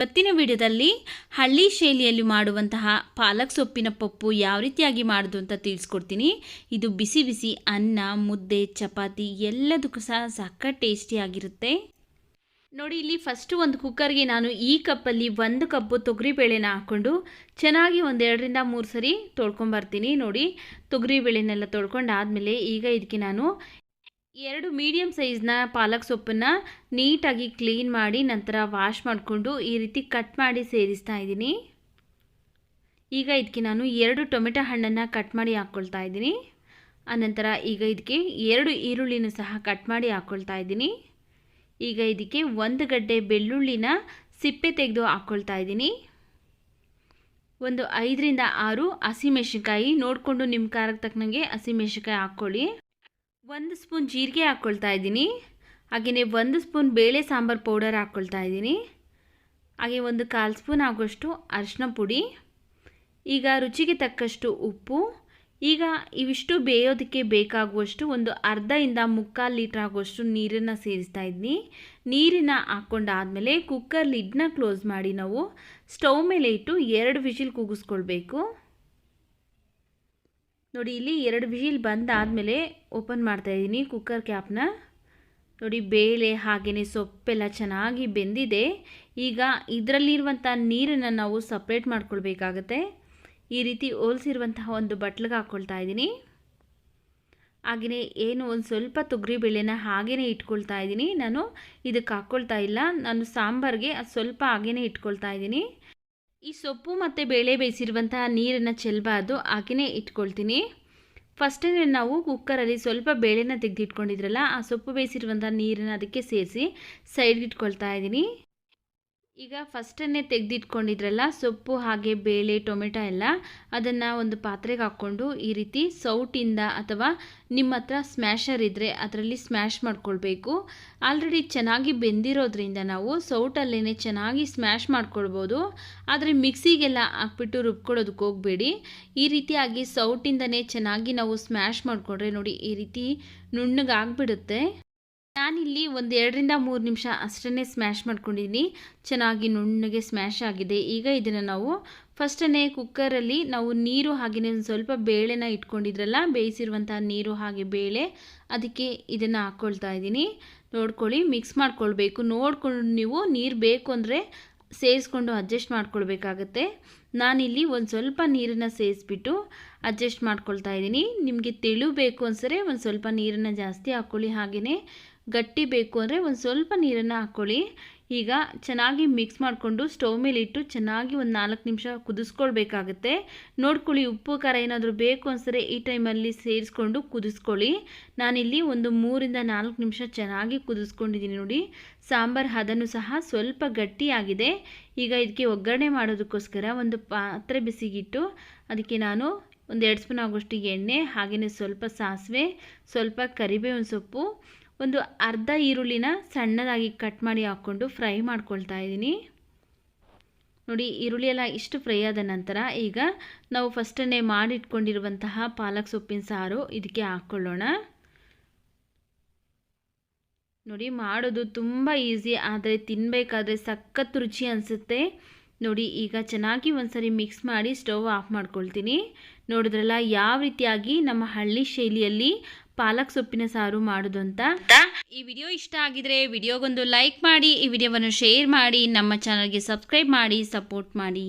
ಇವತ್ತಿನ ವಿಡಿಯೋದಲ್ಲಿ ಹಳ್ಳಿ ಶೈಲಿಯಲ್ಲಿ ಮಾಡುವಂತಹ ಪಾಲಕ್ ಸೊಪ್ಪಿನ ಪಪ್ಪು ಯಾವ ರೀತಿಯಾಗಿ ಮಾಡೋದು ಅಂತ ತಿಳಿಸ್ಕೊಡ್ತೀನಿ. ಇದು ಬಿಸಿ ಬಿಸಿ ಅನ್ನ, ಮುದ್ದೆ, ಚಪಾತಿ ಎಲ್ಲದಕ್ಕೂ ಸಹ ಸಖತ್ ಟೇಸ್ಟಿಯಾಗಿರುತ್ತೆ. ನೋಡಿ, ಇಲ್ಲಿ ಫಸ್ಟು ಒಂದು ಕುಕ್ಕರ್ಗೆ ನಾನು ಈ ಕಪ್ಪಲ್ಲಿ 1 ಕಪ್ಪು ತೊಗರಿಬೇಳೆನ ಹಾಕ್ಕೊಂಡು ಚೆನ್ನಾಗಿ 2ರಿಂದ 3 ಸರಿ ತೊಳ್ಕೊಂಬರ್ತೀನಿ. ನೋಡಿ, ತೊಗರಿಬೇಳೆನೆಲ್ಲ ತೊಳ್ಕೊಂಡಾದಮೇಲೆ ಈಗ ಇದಕ್ಕೆ ನಾನು 2 ಮೀಡಿಯಮ್ ಸೈಜ್ನ ಪಾಲಕ್ ಸೊಪ್ಪನ್ನು ನೀಟಾಗಿ ಕ್ಲೀನ್ ಮಾಡಿ ನಂತರ ವಾಶ್ ಮಾಡಿಕೊಂಡು ಈ ರೀತಿ ಕಟ್ ಮಾಡಿ ಸೇರಿಸ್ತಾ ಇದ್ದೀನಿ. ಈಗ ಇದಕ್ಕೆ ನಾನು 2 ಟೊಮೆಟೊ ಹಣ್ಣನ್ನು ಕಟ್ ಮಾಡಿ ಹಾಕ್ಕೊಳ್ತಾ ಇದ್ದೀನಿ. ಆನಂತರ ಈಗ ಇದಕ್ಕೆ 2 ಈರುಳ್ಳಿನ ಸಹ ಕಟ್ ಮಾಡಿ ಹಾಕ್ಕೊಳ್ತಾ ಇದ್ದೀನಿ. ಈಗ ಇದಕ್ಕೆ 1 ಗಡ್ಡೆ ಬೆಳ್ಳುಳ್ಳಿನ ಸಿಪ್ಪೆ ತೆಗೆದು ಹಾಕ್ಕೊಳ್ತಾ ಇದ್ದೀನಿ. ಒಂದು 5ರಿಂದ 6 ಹಸಿಮೆಣಸಿನಕಾಯಿ, ನೋಡಿಕೊಂಡು ನಿಮ್ಮ ಖಾರಕ್ಕೆ ತಕ್ಕನಂಗೆ ಹಸಿಮೆಣಸಿನಕಾಯಿ ಹಾಕ್ಕೊಳ್ಳಿ. 1 ಸ್ಪೂನ್ ಜೀರಿಗೆ ಹಾಕ್ಕೊಳ್ತಾ ಇದ್ದೀನಿ. ಹಾಗೆಯೇ 1 ಸ್ಪೂನ್ ಬೇಳೆ ಸಾಂಬಾರು ಪೌಡರ್ ಹಾಕ್ಕೊಳ್ತಾ ಇದ್ದೀನಿ. ಹಾಗೆ 1/4 ಸ್ಪೂನ್ ಆಗುವಷ್ಟು ಅರಿಶಿನ ಪುಡಿ. ಈಗ ರುಚಿಗೆ ತಕ್ಕಷ್ಟು ಉಪ್ಪು. ಈಗ ಇವಿಷ್ಟು ಬೇಯೋದಕ್ಕೆ ಬೇಕಾಗುವಷ್ಟು ಒಂದು ಅರ್ಧದಿಂದ 3/4 ಲೀಟ್ರ್ ಆಗುವಷ್ಟು ನೀರನ್ನು ಸೇರಿಸ್ತಾ ಇದ್ದೀನಿ. ನೀರನ್ನು ಹಾಕ್ಕೊಂಡಾದಮೇಲೆ ಕುಕ್ಕರ್ ಲಿಡ್ನ ಕ್ಲೋಸ್ ಮಾಡಿ ನಾವು ಸ್ಟವ್ ಮೇಲೆ ಇಟ್ಟು 2 ವಿಷಿಲ್ ಕೂಗಿಸ್ಕೊಳ್ಬೇಕು. ನೋಡಿ, ಇಲ್ಲಿ 2 ವಿಷಿಲ್ ಬಂದಾದಮೇಲೆ ಓಪನ್ ಮಾಡ್ತಾಯಿದ್ದೀನಿ ಕುಕ್ಕರ್ ಕ್ಯಾಪ್ನ. ನೋಡಿ, ಬೇಳೆ ಹಾಗೆಯೇ ಸೊಪ್ಪೆಲ್ಲ ಚೆನ್ನಾಗಿ ಬೆಂದಿದೆ. ಈಗ ಇದರಲ್ಲಿರುವಂಥ ನೀರನ್ನು ನಾವು ಸಪ್ರೇಟ್ ಮಾಡ್ಕೊಳ್ಬೇಕಾಗತ್ತೆ. ಈ ರೀತಿ ಹೋಲಿಸಿರುವಂತಹ ಒಂದು ಬಟ್ಲಿಗೆ ಹಾಕ್ಕೊಳ್ತಾ ಇದ್ದೀನಿ. ಹಾಗೆಯೇ ಒಂದು ಸ್ವಲ್ಪ ತೊಗರಿಬೇಳೆನ ಹಾಗೆಯೇ ಇಟ್ಕೊಳ್ತಾ ಇದ್ದೀನಿ. ನಾನು ಇದಕ್ಕೆ ಹಾಕ್ಕೊಳ್ತಾ ಇಲ್ಲ, ನಾನು ಸಾಂಬಾರಿಗೆ ಸ್ವಲ್ಪ ಹಾಗೆಯೇ ಇಟ್ಕೊಳ್ತಾ ಇದ್ದೀನಿ. ಈ ಸೊಪ್ಪು ಮತ್ತು ಬೇಳೆ ಬೇಯಿಸಿರುವಂತಹ ನೀರನ್ನು ಚೆಲ್ಲಬಾರ್ದು, ಹಾಗೆಯೇ ಇಟ್ಕೊಳ್ತೀನಿ. ಫಸ್ಟೇ ನಾವು ಕುಕ್ಕರಲ್ಲಿ ಸ್ವಲ್ಪ ಬೇಳೆನ ತೆಗೆದಿಟ್ಕೊಂಡಿದ್ರಲ್ಲ, ಆ ಸೊಪ್ಪು ಬೇಯಿಸಿರುವಂಥ ನೀರನ್ನು ಅದಕ್ಕೆ ಸೇರಿಸಿ ಸೈಡ್ಗೆ ಇಟ್ಕೊಳ್ತಾ ಇದ್ದೀನಿ. ಈಗ ಫಸ್ಟನ್ನೇ ತೆಗೆದಿಟ್ಕೊಂಡಿದ್ರಲ್ಲ ಸೊಪ್ಪು ಹಾಗೆ ಬೇಳೆ ಟೊಮೆಟೊ ಎಲ್ಲ, ಅದನ್ನು ಒಂದು ಪಾತ್ರೆಗೆ ಹಾಕ್ಕೊಂಡು ಈ ರೀತಿ ಸೌಟಿಂದ ಅಥವಾ ನಿಮ್ಮ ಹತ್ರ ಸ್ಮ್ಯಾಶರ್ ಇದ್ದರೆ ಅದರಲ್ಲಿ ಸ್ಮ್ಯಾಶ್ ಮಾಡ್ಕೊಳ್ಬೇಕು. ಆಲ್ರೆಡಿ ಚೆನ್ನಾಗಿ ಬೆಂದಿರೋದ್ರಿಂದ ನಾವು ಸೌಟಲ್ಲೇ ಚೆನ್ನಾಗಿ ಸ್ಮ್ಯಾಶ್ ಮಾಡ್ಕೊಳ್ಬೋದು. ಆದರೆ ಮಿಕ್ಸಿಗೆಲ್ಲ ಹಾಕ್ಬಿಟ್ಟು ರುಬ್ಕೊಳ್ಳೋದಕ್ಕೆ ಹೋಗಬೇಡಿ. ಈ ರೀತಿಯಾಗಿ ಸೌಟಿಂದನೇ ಚೆನ್ನಾಗಿ ನಾವು ಸ್ಮ್ಯಾಶ್ ಮಾಡಿಕೊಂಡ್ರೆ ನೋಡಿ ಈ ರೀತಿ ನುಣ್ಣಗಾಗ್ಬಿಡುತ್ತೆ. ನಾನಿಲ್ಲಿ 2ರಿಂದ 3 ನಿಮಿಷ ಅಷ್ಟೇ ಸ್ಮ್ಯಾಶ್ ಮಾಡ್ಕೊಂಡಿದ್ದೀನಿ. ಚೆನ್ನಾಗಿ ನುಣ್ಣಗೆ ಸ್ಮ್ಯಾಶ್ ಆಗಿದೆ. ಈಗ ಇದನ್ನು ನಾವು ಫಸ್ಟನ್ನೇ ಕುಕ್ಕರಲ್ಲಿ ನಾವು ನೀರು ಹಾಗೆಯೇ ಒಂದು ಸ್ವಲ್ಪ ಬೇಳೆನ ಇಟ್ಕೊಂಡಿದ್ರಲ್ಲ, ಬೇಯಿಸಿರುವಂಥ ನೀರು ಹಾಗೆ ಬೇಳೆ, ಅದಕ್ಕೆ ಇದನ್ನು ಹಾಕ್ಕೊಳ್ತಾ ಇದ್ದೀನಿ. ನೋಡ್ಕೊಳ್ಳಿ, ಮಿಕ್ಸ್ ಮಾಡ್ಕೊಳ್ಬೇಕು. ನೋಡಿಕೊಂಡು ನೀವು ನೀರು ಬೇಕು ಅಂದರೆ ಸೇರಿಸ್ಕೊಂಡು ಅಡ್ಜಸ್ಟ್ ಮಾಡ್ಕೊಳ್ಬೇಕಾಗತ್ತೆ. ನಾನಿಲ್ಲಿ ಒಂದು ಸ್ವಲ್ಪ ನೀರನ್ನು ಸೇರಿಸ್ಬಿಟ್ಟು ಅಡ್ಜಸ್ಟ್ ಮಾಡ್ಕೊಳ್ತಾ ಇದ್ದೀನಿ. ನಿಮಗೆ ತೆಳು ಬೇಕು ಅನ್ಸರೆ ಒಂದು ಸ್ವಲ್ಪ ನೀರನ್ನು ಜಾಸ್ತಿ ಹಾಕ್ಕೊಳ್ಳಿ, ಹಾಗೆಯೇ ಗಟ್ಟಿ ಬೇಕು ಅಂದರೆ ಒಂದು ಸ್ವಲ್ಪ ನೀರನ್ನು ಹಾಕ್ಕೊಳ್ಳಿ. ಈಗ ಚೆನ್ನಾಗಿ ಮಿಕ್ಸ್ ಮಾಡಿಕೊಂಡು ಸ್ಟವ್ ಮೇಲೆ ಇಟ್ಟು ಚೆನ್ನಾಗಿ ಒಂದು 4 ನಿಮಿಷ ಕುದಿಸ್ಕೊಳ್ಬೇಕಾಗತ್ತೆ. ನೋಡ್ಕೊಳ್ಳಿ, ಉಪ್ಪು ಖಾರ ಏನಾದರೂ ಬೇಕು ಅನ್ಸರೆ ಈ ಟೈಮಲ್ಲಿ ಸೇರಿಸ್ಕೊಂಡು ಕುದಿಸ್ಕೊಳ್ಳಿ. ನಾನಿಲ್ಲಿ ಒಂದು 3ರಿಂದ 4 ನಿಮಿಷ ಚೆನ್ನಾಗಿ ಕುದಿಸ್ಕೊಂಡಿದ್ದೀನಿ. ನೋಡಿ, ಸಾಂಬಾರು ಹದನೂ ಸಹ ಸ್ವಲ್ಪ ಗಟ್ಟಿಯಾಗಿದೆ. ಈಗ ಇದಕ್ಕೆ ಒಗ್ಗರಣೆ ಮಾಡೋದಕ್ಕೋಸ್ಕರ ಒಂದು ಪಾತ್ರೆ ಬಿಸಿಗಿಟ್ಟು ಅದಕ್ಕೆ ನಾನು ಒಂದು 2 ಸ್ಪೂನ್ ಆಗುವಷ್ಟು ಎಣ್ಣೆ, ಹಾಗೆಯೇ ಸ್ವಲ್ಪ ಸಾಸಿವೆ, ಸ್ವಲ್ಪ ಕರಿಬೇವಿನ ಸೊಪ್ಪು, ಒಂದು ಅರ್ಧ ಈರುಳ್ಳಿನ ಸಣ್ಣದಾಗಿ ಕಟ್ ಮಾಡಿ ಹಾಕ್ಕೊಂಡು ಫ್ರೈ ಮಾಡ್ಕೊಳ್ತಾ ಇದ್ದೀನಿ. ನೋಡಿ, ಈರುಳ್ಳಿ ಎಲ್ಲ ಇಷ್ಟು ಫ್ರೈ ಆದ ನಂತರ ಈಗ ನಾವು ಫಸ್ಟನ್ನೇ ಮಾಡಿಟ್ಕೊಂಡಿರುವಂತಹ ಪಾಲಕ್ ಸೊಪ್ಪಿನ ಸಾರು ಇದಕ್ಕೆ ಹಾಕ್ಕೊಳ್ಳೋಣ. ನೋಡಿ, ಮಾಡೋದು ತುಂಬ ಈಸಿ, ಆದರೆ ತಿನ್ನಬೇಕಾದ್ರೆ ಸಖತ್ ರುಚಿ ಅನಿಸುತ್ತೆ. ನೋಡಿ, ಈಗ ಚೆನ್ನಾಗಿ ಒಂದ್ಸರಿ ಮಿಕ್ಸ್ ಮಾಡಿ ಸ್ಟವ್ ಆಫ್ ಮಾಡ್ಕೊಳ್ತೀನಿ. ನೋಡಿದ್ರಲ್ಲ ಯಾವ ರೀತಿಯಾಗಿ ನಮ್ಮ ಹಳ್ಳಿ ಶೈಲಿಯಲ್ಲಿ ಪಾಲಕ್ ಸೊಪ್ಪಿನ ಸಾರು ಮಾಡೋದು ಅಂತ. ಈ ವಿಡಿಯೋ ಇಷ್ಟ ಆಗಿದ್ರೆ ವಿಡಿಯೋಗೊಂದು ಲೈಕ್ ಮಾಡಿ, ಈ ವಿಡಿಯೋವನ್ನು ಶೇರ್ ಮಾಡಿ, ನಮ್ಮ ಚಾನಲ್ಗೆ ಸಬ್ಸ್ಕ್ರೈಬ್ ಮಾಡಿ, ಸಪೋರ್ಟ್ ಮಾಡಿ.